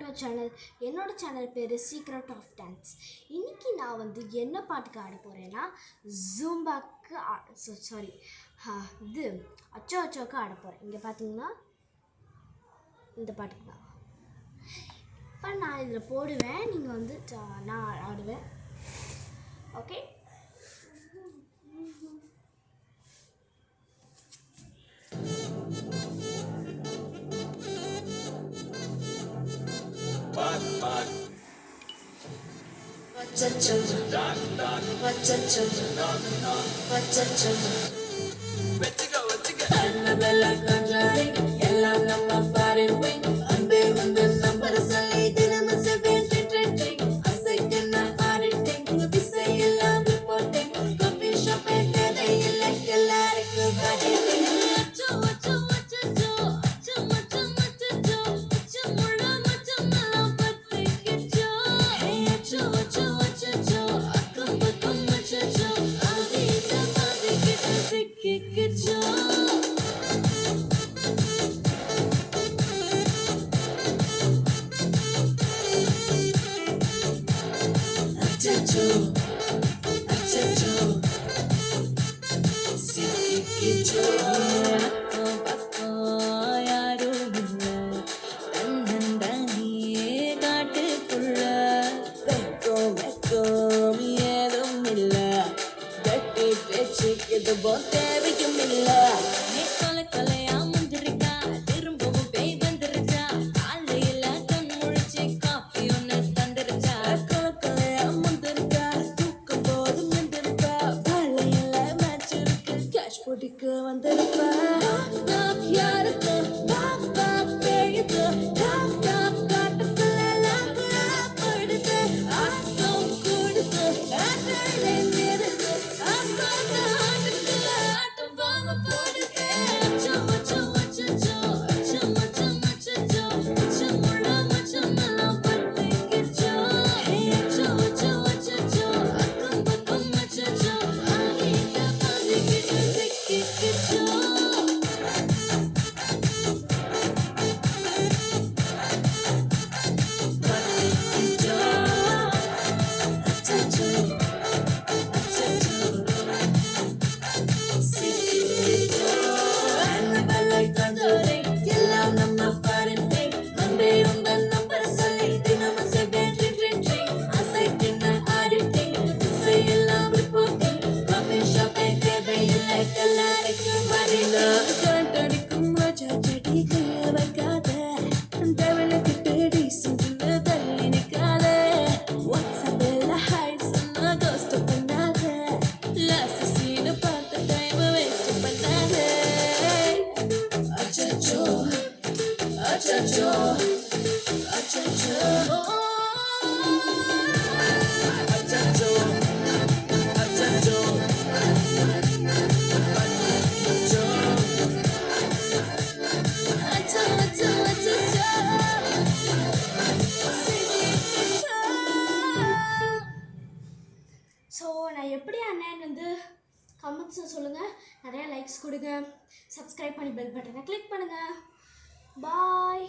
To channel. என்னோட channel பேர் secret of dance. இன்றைக்கி நான் என்ன பாட்டுக்கு ஆட போகிறேன்னா ஜூம்பாக்கு இது அச்சோ அச்சோக்கு ஆட போகிறேன். இங்கே பார்த்தீங்கன்னா இந்த பாட்டுக்கு தான் இப்போ நான் இதில் போடுவேன். நீங்கள் நான் ஆடுவேன். ஓகே, தேவையும் இல்ல நீ கொலை கொலையா முந்திரிக்கா திரும்பவும் பேய் வந்துருச்சா காலையில கண் முழிச்சு காஃபி ஒன்னு தந்துருச்சா கொலை கொலையா முந்திரிக்கா தூக்கம் போது முந்திருப்பா காலையில மேட்ச் இருக்கு கேஷ் போட்டிக்கு வந்திருப்பா யாருக்கு பாப்பா பேயுது ஸோ நான் எப்படி அண்ணன் கமெண்ட்ஸில் சொல்லுங்கள், நிறையா லைக்ஸ் கொடுங்க, சப்ஸ்கிரைப் பண்ணி பெல் பட்டனை கிளிக் பண்ணுங்கள். பாய்.